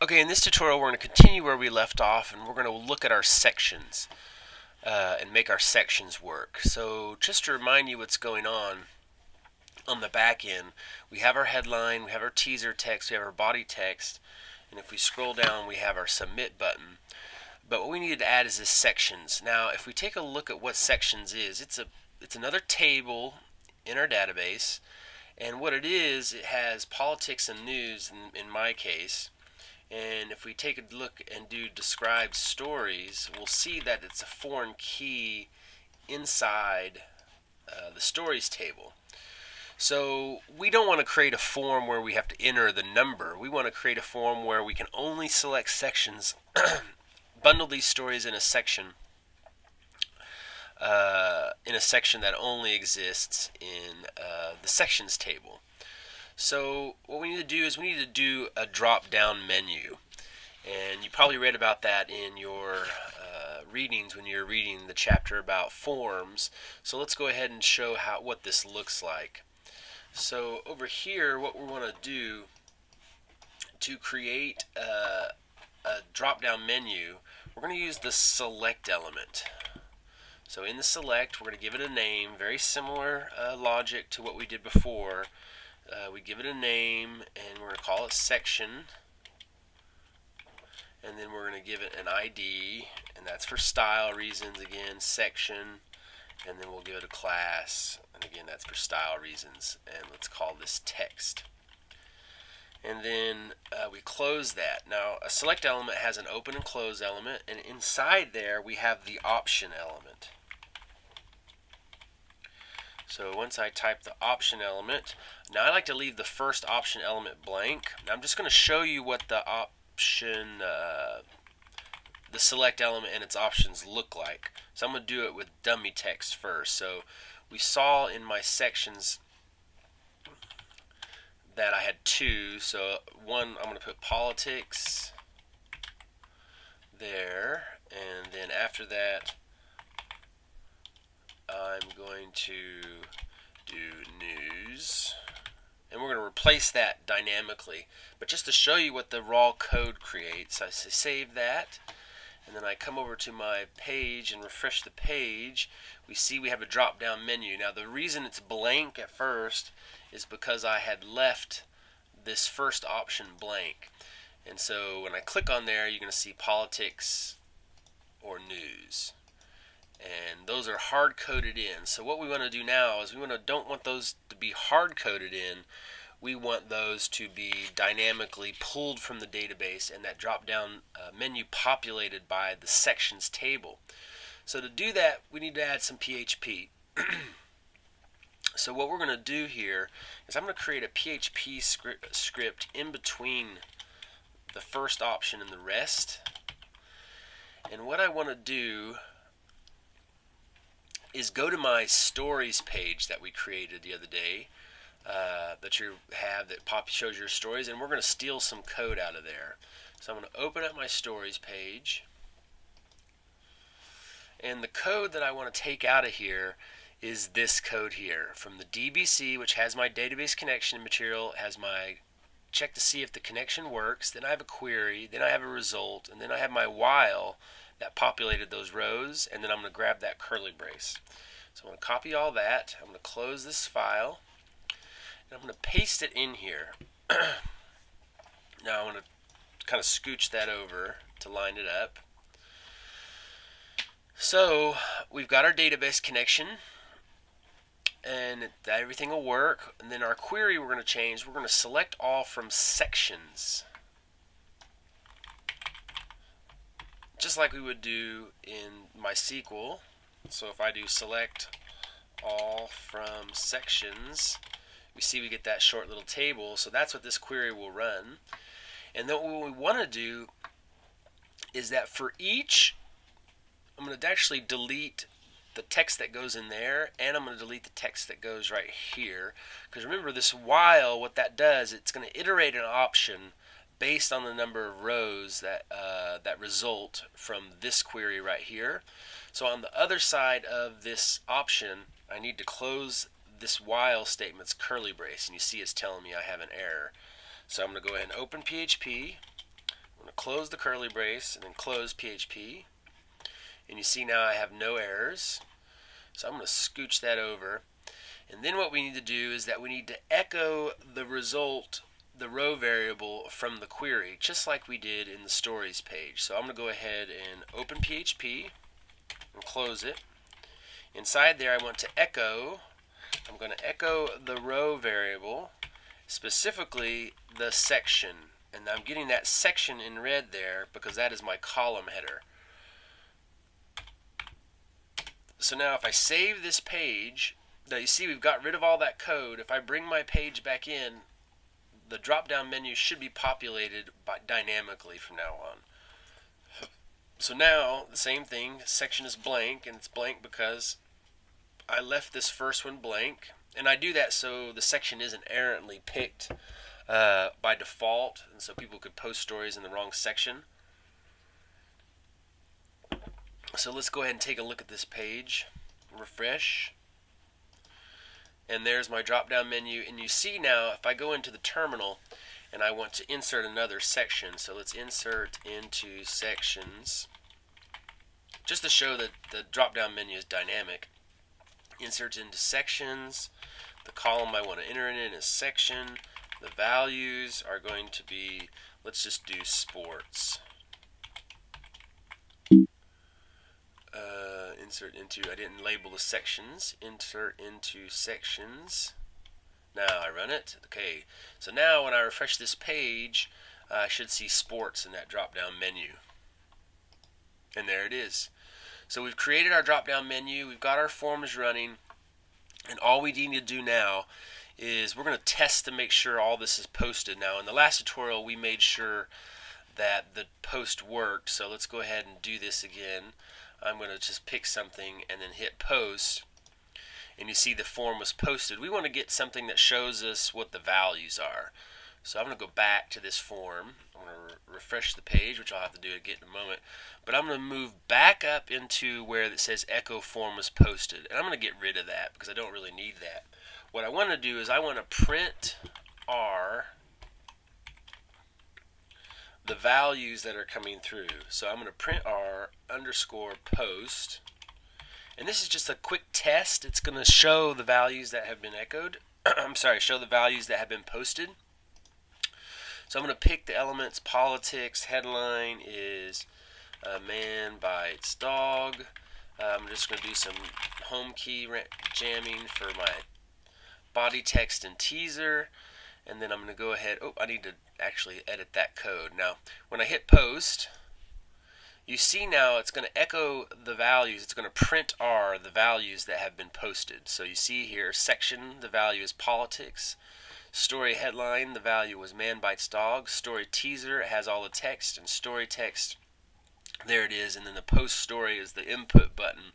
Okay, in this tutorial we're going to continue where we left off, and we're going to look at our sections and make our sections work. So just to remind you what's going on the back end, we have our headline, we have our teaser text, we have our body text, and if we scroll down we have our submit button. But what we needed to add is this sections. Now if we take a look at what sections is, it's another table in our database, and what it is, it has politics and news in my case. And if we take a look and do describe stories, we'll see that it's a foreign key inside the stories table. So we don't want to create a form where we have to enter the number. We want to create a form where we can only select sections, bundle these stories in a section that only exists in the sections table. So what we need to do is we need to do a drop-down menu. And you probably read about that in your readings when you're reading the chapter about forms. So let's go ahead and show what this looks like. So over here, what we want to do to create a drop-down menu, we're going to use the select element. So in the select, we're going to give it a name, very similar logic to what we did before. We give it a name, and we're going to call it section. And then we're going to give it an ID, and that's for style reasons, again, section, and then we'll give it a class, and again, that's for style reasons, and let's call this text. And then we close that. Now, a select element has an open and close element, and inside there we have the option element. So once I type the option element, now I like to leave the first option element blank. Now I'm just going to show you what the select element and its options look like. So I'm going to do it with dummy text first. So we saw in my sections that I had two. So one, I'm going to put politics there, and then after that I'm going to do news, and we're going to replace that dynamically. But just to show you what the raw code creates, I say save that, and then I come over to my page and refresh the page. We see we have a drop down menu. Now the reason it's blank at first is because I had left this first option blank, and so when I click on there you're going to see politics or news, and those are hard coded in. So what we want to do now is don't want those to be hard coded in. We want those to be dynamically pulled from the database and that drop down menu populated by the sections table. So to do that, we need to add some PHP. So what we're going to do here is I'm going to create a PHP script in between the first option and the rest. And what I want to do is go to my stories page that we created the other day, that you have that shows your stories, and we're going to steal some code out of there. So I'm going to open up my stories page, and the code that I want to take out of here is this code here from the DBC, which has my database connection material, has my check to see if the connection works, then I have a query, then I have a result, and then I have my while that populated those rows, and then I'm going to grab that curly brace. So I'm going to copy all that, I'm going to close this file, and I'm going to paste it in here. Now I'm going to kind of scooch that over to line it up. So we've got our database connection, and everything will work. And then our query we're going to change. We're going to select all from sections, just like we would do in MySQL. So if I do select all from sections, we see we get that short little table. So that's what this query will run. And then what we want to do is that for each, I'm going to actually delete the text that goes in there, and I'm going to delete the text that goes right here. Because remember, this while, what that does, it's going to iterate an option based on the number of rows that result from this query right here. So on the other side of this option, I need to close this while statement's curly brace, and you see it's telling me I have an error. So I'm going to go ahead and open PHP, close the curly brace and then close PHP. And you see now I have no errors. So I'm going to scooch that over. And then what we need to do is that we need to echo the result, the row variable from the query, just like we did in the stories page. So I'm going to go ahead and open PHP and close it. Inside there I want to echo, I'm going to echo the row variable, specifically the section. And I'm getting that section in red there because that is my column header. So now if I save this page, now you see we've got rid of all that code. If I bring my page back in, the drop-down menu should be populated dynamically from now on. So now the same thing, section is blank, and it's blank because I left this first one blank, and I do that so the section isn't errantly picked by default, and so people could post stories in the wrong section. So let's go ahead and take a look at this page, refresh, and there's my drop down menu. And you see now if I go into the terminal and I want to insert another section, so let's insert into sections, just to show that the drop down menu is dynamic. Insert into sections, the column I want to enter it in is section, the values are going to be, let's just do sports. Insert into, I didn't label the sections, insert into sections. Now I run it. Okay, so now when I refresh this page, I should see sports in that drop down menu. And there it is. So we've created our drop down menu, we've got our forms running, and all we need to do now is we're going to test to make sure all this is posted. Now in the last tutorial we made sure that the post worked, so let's go ahead and do this again. I'm going to just pick something and then hit post, and you see the form was posted. We want to get something that shows us what the values are. So I'm going to go back to this form. I'm going to refresh the page, which I'll have to do again in a moment. But I'm going to move back up into where it says echo form was posted. And I'm going to get rid of that because I don't really need that. What I want to do is I want to print R the values that are coming through. So I'm going to print R underscore post. And this is just a quick test. It's going to show the values that have been echoed. I'm sorry, show the values that have been posted. So I'm going to pick the elements. Politics, headline is man bites dog. I'm just going to do some home key jamming for my body text and teaser. And then I'm going to go ahead, I need to actually edit that code. Now, when I hit post, you see now it's going to echo the values. It's going to print R, the values that have been posted. So you see here, section, the value is politics. Story headline, the value was man bites dog. Story teaser, it has all the text, and story text, there it is. And then the post story is the input button,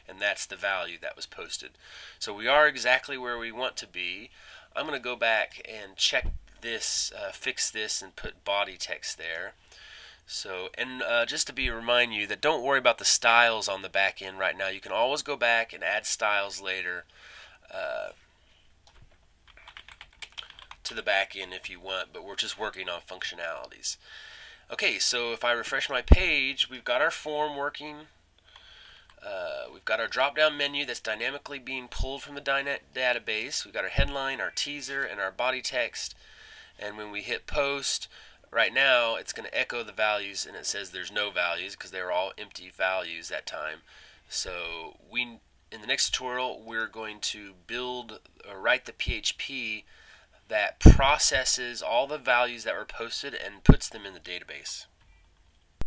and that's the value that was posted. So we are exactly where we want to be. I'm going to go back and check this, fix this, and put body text there. So, and just to remind you that don't worry about the styles on the back end right now. You can always go back and add styles later to the back end if you want, but we're just working on functionalities. Okay, so if I refresh my page, we've got our form working. We've got our drop-down menu that's dynamically being pulled from the database. We've got our headline, our teaser, and our body text. And when we hit post, right now it's going to echo the values, and it says there's no values because they were all empty values that time. So in the next tutorial, we're going to write the PHP that processes all the values that were posted and puts them in the database.